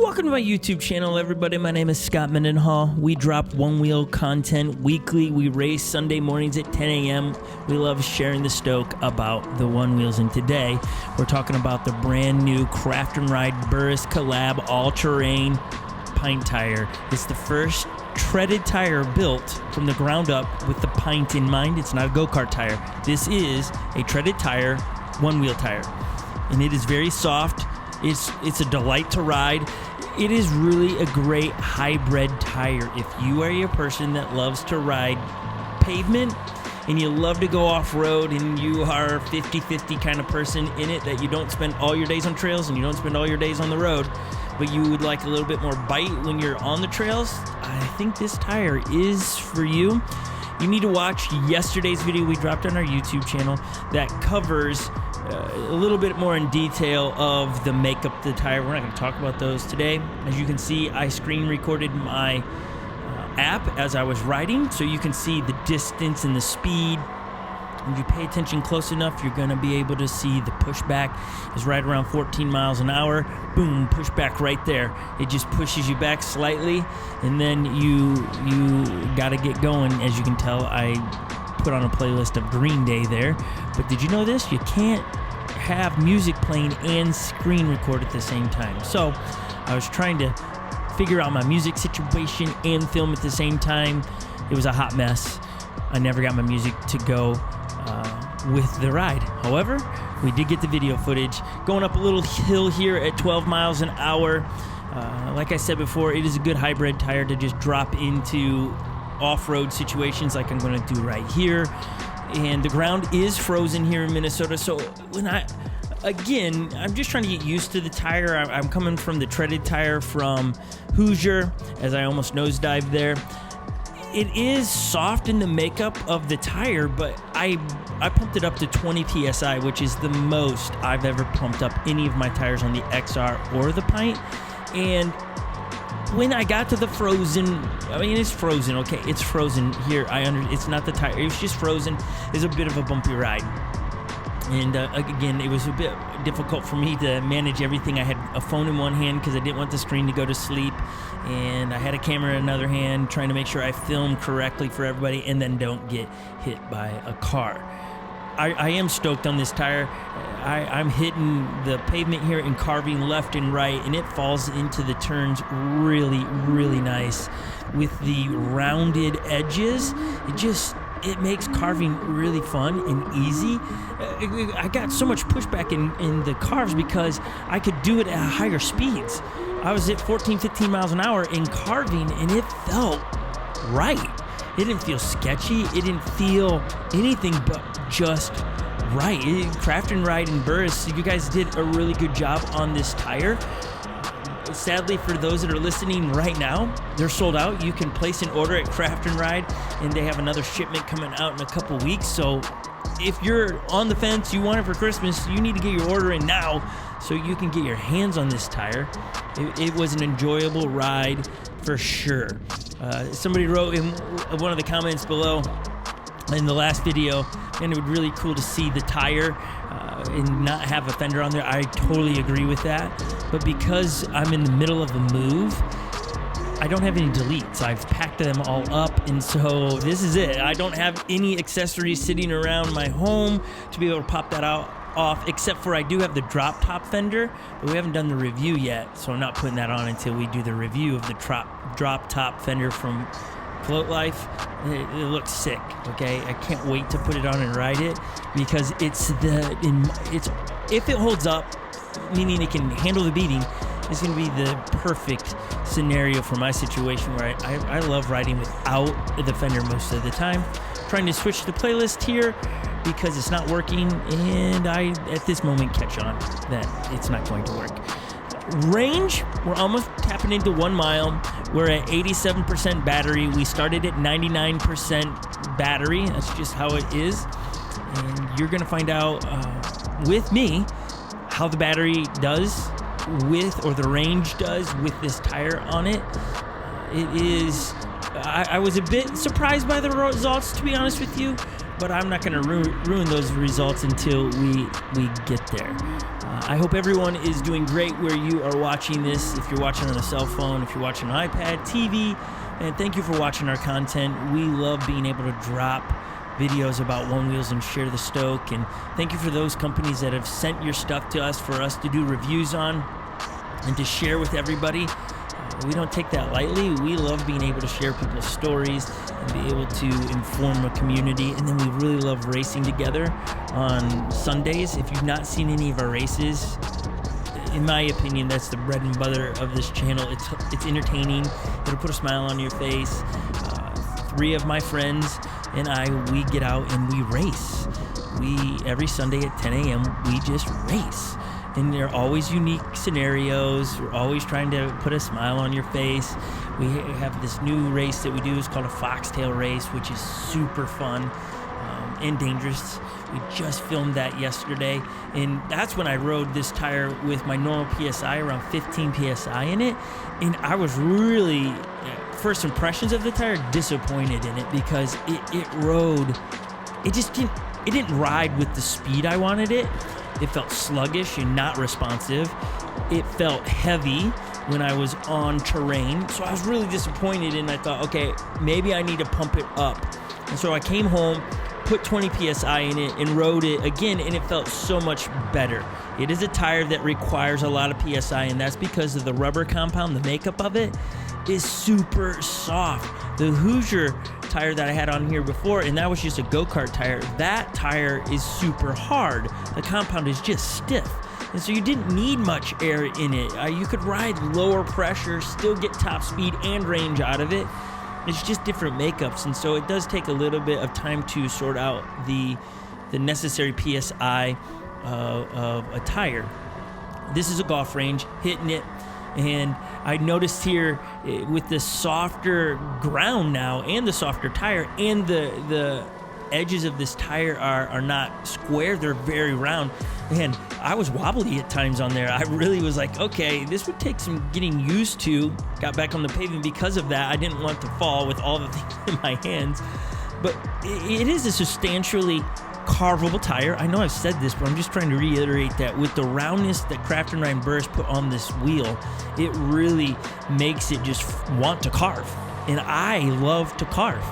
Welcome to my YouTube channel, everybody. My name is Scot Mendenhall. We drop one wheel content weekly. We race Sunday mornings at 10 a.m. We love sharing the stoke about the one wheels. And today, we're talking about the brand new Craft and Ride Burris Collab all-terrain pint tire. It's the first treaded tire built from the ground up with the pint in mind. It's not a go-kart tire. This is a treaded tire, one-wheel tire. And it is very soft. It's a delight to ride. It is really a great hybrid tire. If you are a person that loves to ride pavement and you love to go off-road and you are a 50-50 kind of person in it, that you don't spend all your days on trails and you don't spend all your days on the road, but you would like a little bit more bite when you're on the trails, I think this tire is for you. You need to watch yesterday's video we dropped on our YouTube channel that covers a little bit more in detail of the makeup of the tire. We're not going to talk about those today. As you can see, I screen recorded my app as I was riding, so you can see the distance and the speed. If you pay attention close enough, you're going to be able to see the pushback is right around 14 miles an hour. Boom, pushback right there. It just pushes you back slightly, and then you got to get going. As you can tell, I put on a playlist of Green Day there. But did you know this? You can't have music playing and screen record at the same time. So I was trying to figure out my music situation and film at the same time. It was a hot mess. I never got my music to go with the ride. However, we did get the video footage going up a little hill here at 12 miles an hour. Like I said before, it is a good hybrid tire to just drop into off-road situations like I'm going to do right here. And the ground is frozen here in Minnesota, so when I'm just trying to get used to the tire. I'm coming from the treaded tire from Hoosier, as I almost nosedived there. It is soft in the makeup of the tire, but I pumped it up to 20 PSI, which is the most I've ever pumped up any of my tires on the XR or the Pint. And when I got to the frozen, I mean, it's frozen, okay, it's frozen here. It's not the tire, it's just frozen. It's a bit of a bumpy ride. And again, it was a bit difficult for me to manage everything. I had a phone in one hand because I didn't want the screen to go to sleep. And I had a camera in another hand trying to make sure I film correctly for everybody and then don't get hit by a car. I am stoked on this tire. I'm hitting the pavement here and carving left and right, and it falls into the turns really, really nice. With the rounded edges, it makes carving really fun and easy. I got so much pushback in the carves because I could do it at higher speeds. I was at 14, 15 miles an hour in carving, and it felt right. It didn't feel sketchy. It didn't feel anything but just right. Craft and Ride and Burris, you guys did a really good job on this tire. Sadly, for those that are listening right now, they're sold out. You can place an order at Craft and Ride, and they have another shipment coming out in a couple weeks. So if you're on the fence, you want it for Christmas, you need to get your order in now so you can get your hands on this tire. It was an enjoyable ride for sure. Somebody wrote in one of the comments below in the last video, and it would be really cool to see the tire and not have a fender on there. I totally agree with that. But because I'm in the middle of a move, I don't have any deletes. I've packed them all up, and so this is it. I don't have any accessories sitting around my home to be able to pop that off, except for I do have the drop top fender, but we haven't done the review yet, so I'm not putting that on until we do the review of the drop top fender from Float Life. It looks sick, okay? I can't wait to put it on and ride it because if it holds up, meaning it can handle the beating, it's going to be the perfect scenario for my situation where I love riding without the fender most of the time. Trying to switch the playlist here because it's not working, and I, at this moment, catch on that it's not going to work. Range, we're almost tapping into 1 mile. We're at 87% battery. We started at 99% battery. That's just how it is. And you're going to find out with me how the battery does with, or the range does with this tire on it. It is I was a bit surprised by the results, to be honest with you, but I'm not going to ruin those results until we get there. I hope everyone is doing great where you are watching this. If you're watching on a cell phone, if you're watching on iPad, TV, and thank you for watching our content. We love being able to drop videos about One Wheels and share the stoke. And thank you for those companies that have sent your stuff to us for us to do reviews on and to share with everybody. We don't take that lightly. We love being able to share people's stories and be able to inform a community. And then we really love racing together on Sundays. If you've not seen any of our races, in my opinion, that's the bread and butter of this channel. It's entertaining. It'll put a smile on your face. 3 of my friends and I, we get out and we race. Every Sunday at 10 a.m., we just race. And they're always unique scenarios. We're always trying to put a smile on your face. We have this new race that we do. It's called a foxtail race, which is super fun and dangerous. We just filmed that yesterday. And that's when I rode this tire with my normal PSI, around 15 PSI in it. And I was really, first impressions of the tire, disappointed in it because it rode, it didn't ride with the speed I wanted it. It felt sluggish and not responsive. It felt heavy when I was on terrain. So I was really disappointed, and I thought, okay, maybe I need to pump it up. And so I came home, put 20 PSI in it, and rode it again, and it felt so much better. It is a tire that requires a lot of PSI, and that's because of the rubber compound. The makeup of it is super soft. The Hoosier tire that I had on here before, and that was just a go-kart tire, that tire is super hard. The compound is just stiff, and so you didn't need much air in it. You could ride lower pressure, still get top speed and range out of it. It's just different makeups, and so it does take a little bit of time to sort out the necessary PSI of a tire. This is a golf range, hitting it. And I noticed here with the softer ground now and the softer tire, and the edges of this tire are not square, they're very round. And I was wobbly at times on there. I really was like, okay, this would take some getting used to. Got back on the pavement because of that. I didn't want to fall with all the things in my hands. But it is a substantially carvable tire. I know I've said this, but I'm just trying to reiterate that with the roundness that Craft and Ryan Burris put on this wheel, it really makes it just want to carve. And I love to carve.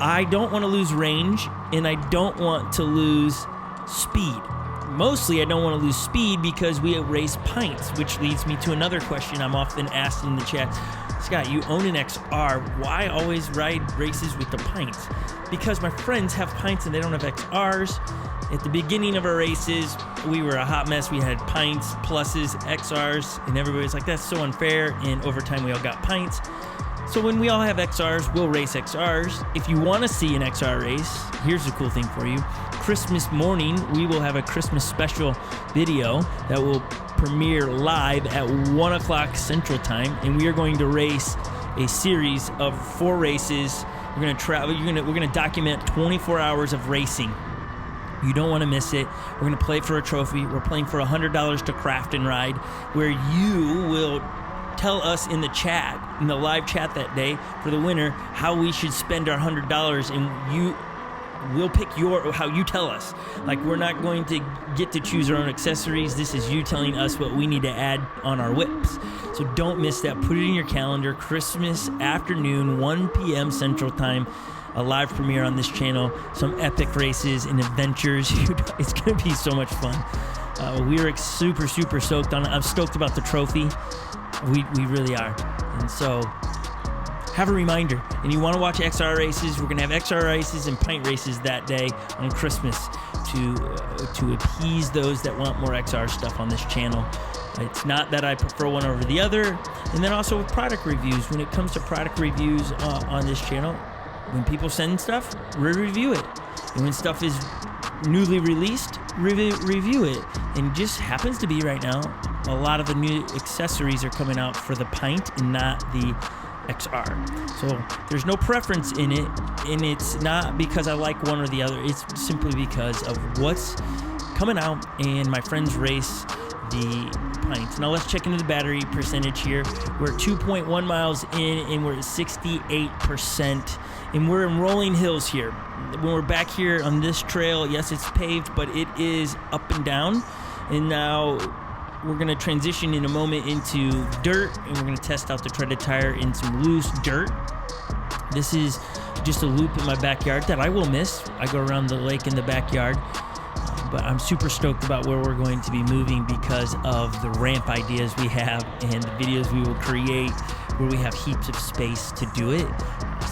I don't want to lose range, and I don't want to lose speed. Mostly I don't want to lose speed because we race pints, which leads me to another question I'm often asked in the chat. Scott, you own an XR. Why always ride races with the pints? Because my friends have pints and they don't have XRs. At the beginning of our races, we were a hot mess. We had pints, pluses, XRs, and everybody was like, that's so unfair. And over time, we all got pints. So when we all have XRs, we'll race XRs. If you want to see an XR race, here's the cool thing for you. Christmas morning, we will have a Christmas special video that will premiere live at 1 o'clock Central Time, and we are going to race a series of 4 races. We're going to travel. We're going to document 24 hours of racing. You don't want to miss it. We're going to play for a trophy. We're playing for $100 to Craft and Ride, where you will tell us in the chat, in the live chat that day, for the winner, how we should spend our $100, and we'll pick how you tell us. Like, we're not going to get to choose our own accessories. This is you telling us what we need to add on our whips. So don't miss that. Put it in your calendar. Christmas afternoon, 1 p.m. Central Time. A live premiere on this channel. Some epic races and adventures. It's going to be so much fun. We're super, super stoked on it. I'm stoked about the trophy. We really are. And so have a reminder. And you want to watch XR races, we're going to have XR races and pint races that day on Christmas to appease those that want more XR stuff on this channel. It's not that I prefer one over the other. And then also with product reviews. When it comes to product reviews on this channel, when people send stuff, we review it. And when stuff is newly released, review it. And just happens to be right now, a lot of the new accessories are coming out for the pint and not the XR. So there's no preference in it, and it's not because I like one or the other. It's simply because of what's coming out, and my friends race the pints. Now let's check into the battery percentage here. We're 2.1 miles in, and we're at 68%. And we're in rolling hills here. When we're back here on this trail, yes, it's paved, but it is up and down. And now we're going to transition in a moment into dirt, and we're going to test out the treaded tire in some loose dirt. This is just a loop in my backyard that I will miss. I go around the lake in the backyard, but I'm super stoked about where we're going to be moving because of the ramp ideas we have and the videos we will create where we have heaps of space to do it.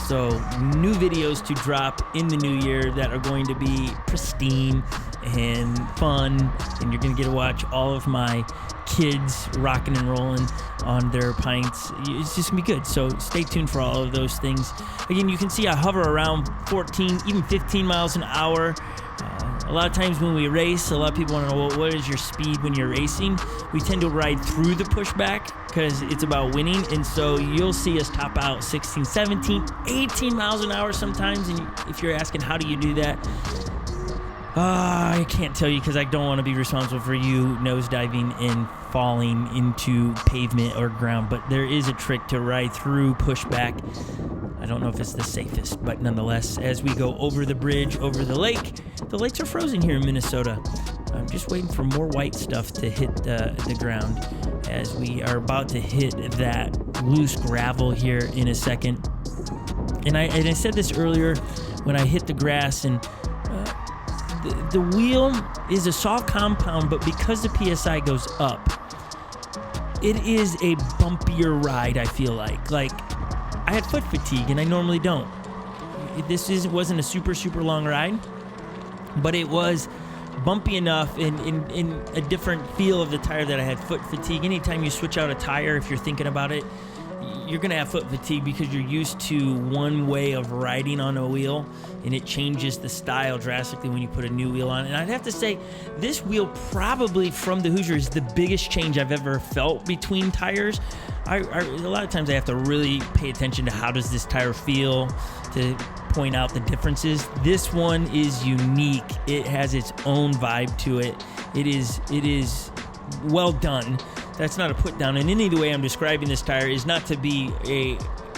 So new videos to drop in the new year that are going to be pristine and fun, and you're going to get to watch all of my kids rocking and rolling on their pints. It's just going to be good. So stay tuned for all of those things. Again, you can see I hover around 14, even 15 miles an hour. A lot of times when we race, a lot of people want to know, well, what is your speed when you're racing? We tend to ride through the pushback because it's about winning. And so you'll see us top out 16, 17, 18 miles an hour sometimes. And if you're asking, how do you do that? I can't tell you because I don't want to be responsible for you nosediving and falling into pavement or ground. But there is a trick to ride through pushback. I don't know if it's the safest, but nonetheless, as we go over the bridge, over the lakes are frozen here in Minnesota. I'm just waiting for more white stuff to hit the ground as we are about to hit that loose gravel here in a second. And I said this earlier when I hit the grass, and the wheel is a soft compound, but because the PSI goes up, it is a bumpier ride, I feel like. Like, I had foot fatigue, and I normally don't. This wasn't a super, super long ride, but it was bumpy enough in a different feel of the tire that I had foot fatigue. Anytime you switch out a tire, if you're thinking about it, you're going to have foot fatigue because you're used to one way of riding on a wheel, and it changes the style drastically when you put a new wheel on. And I'd have to say, this wheel probably from the Hoosier is the biggest change I've ever felt between tires. A lot of times I have to really pay attention to how does this tire feel to point out the differences. This one is unique. It has its own vibe to it. It is well done. That's not a put down. And any way I'm describing this tire is not to be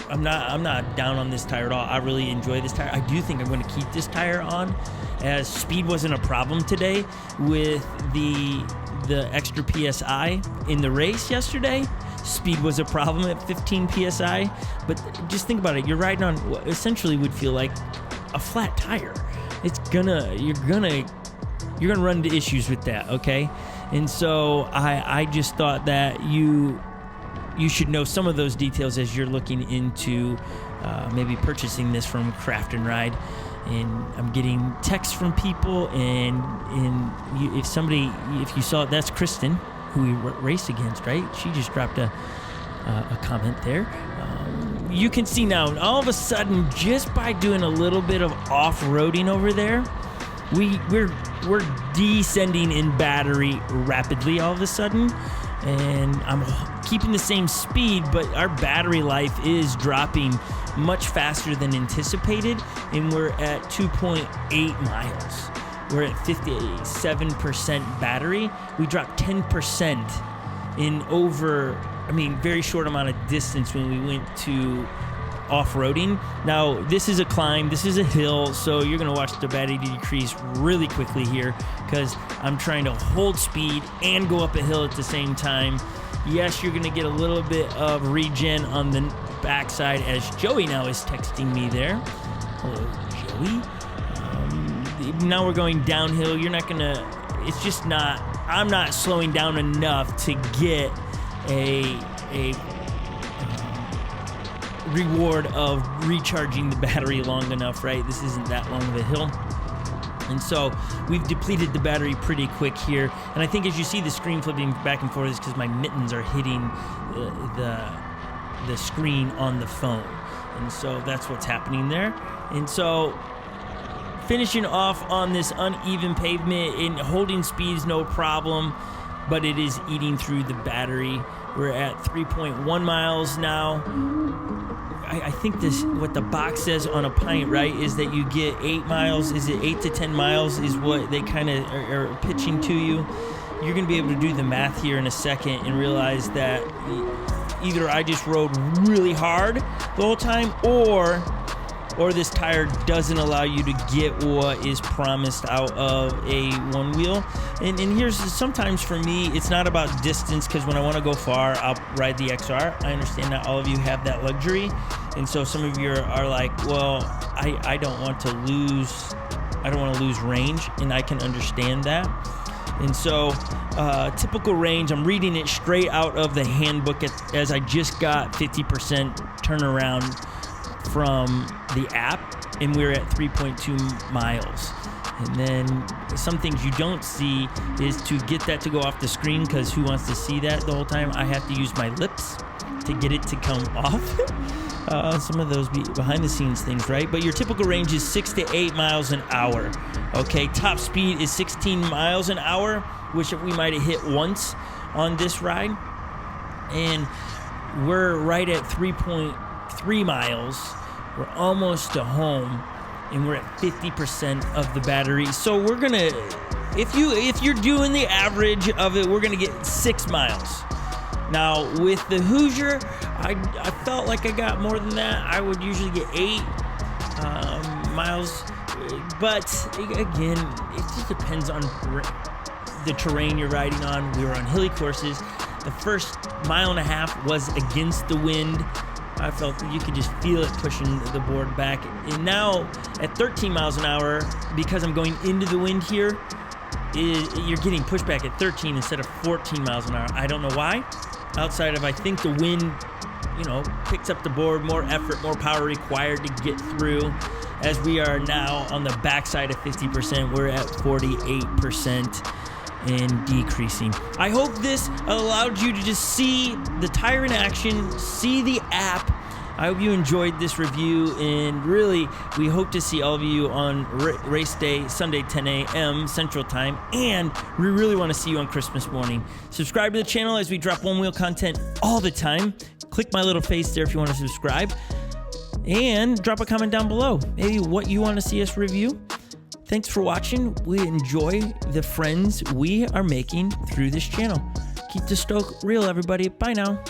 I'm not down on this tire at all. I really enjoy this tire. I do think I'm going to keep this tire on, as speed wasn't a problem today with the extra PSI in the race yesterday. Speed was a problem at 15 PSI, but just think about it. You're riding on what essentially would feel like a flat tire. You're gonna run into issues with that, okay? And so I just thought that you should know some of those details as you're looking into maybe purchasing this from Craft and Ride. And I'm getting texts from people, and if you saw it, that's Kristen, who we raced against, right? She just dropped a comment there. You can see now, all of a sudden, just by doing a little bit of off-roading over there, we're descending in battery rapidly all of a sudden, and I'm keeping the same speed, but our battery life is dropping much faster than anticipated, and we're at 2.8 miles. We're at 57% battery. We dropped 10% in very short amount of distance when we went to off-roading. Now, this is a climb, this is a hill, so you're going to watch the battery decrease really quickly here because I'm trying to hold speed and go up a hill at the same time. Yes, you're going to get a little bit of regen on the backside as Joey now is texting me there. Hello, Joey. Now we're going downhill. I'm not slowing down enough to get a reward of recharging the battery long enough, right? This isn't that long of a hill. And so we've depleted the battery pretty quick here. And I think as you see the screen flipping back and forth, it's because my mittens are hitting the screen on the phone. And so that's what's happening there. And so finishing off on this uneven pavement, and holding speed is no problem, but it is eating through the battery. We're at 3.1 miles now. I think what the box says on a pint, right, is that you get 8 miles. Is it 8 to 10 miles is what they kind of are pitching to you. you're going to be able to do the math here in a second and realize that either I just rode really hard the whole time, or this tire doesn't allow you to get what is promised out of a one wheel. And here's, sometimes for me, it's not about distance, because when I want to go far, I'll ride the XR. I understand that all of you have that luxury. And so some of you are like, well, I don't want to lose range, and I can understand that. And so typical range, I'm reading it straight out of the handbook as I just got 50% turnaround from the app, and we're at 3.2 miles. And then some things you don't see is to get that to go off the screen, because who wants to see that the whole time? I have to use my lips to get it to come off. Some of those behind the scenes things, right? But your typical range is 6 to 8 miles an hour. Okay, top speed is 16 miles an hour, which we might have hit once on this ride. And we're right at 3.3 miles. We're almost to home, and we're at 50% of the battery. So we're gonna, if you're doing the average of it, we're gonna get 6 miles. Now with the Hoosier, I felt like I got more than that. I would usually get 8 miles, but again, it just depends on the terrain you're riding on. We were on hilly courses. The first mile and a half was against the wind. I felt you could just feel it pushing the board back. And now at 13 miles an hour, because I'm going into the wind here, you're getting pushed back at 13 instead of 14 miles an hour. I don't know why. Outside of, I think the wind, picks up the board, more effort, more power required to get through. As we are now on the backside of 50%, we're at 48% and decreasing. I hope this allowed you to just see the tire in action, see the app. I hope you enjoyed this review, and really, we hope to see all of you on race day, Sunday, 10 a.m. Central Time, and we really want to see you on Christmas morning. Subscribe to the channel as we drop one wheel content all the time. Click my little face there if you want to subscribe, and drop a comment down below, maybe what you want to see us review. Thanks for watching. We enjoy the friends we are making through this channel. Keep the stoke real, everybody. Bye now.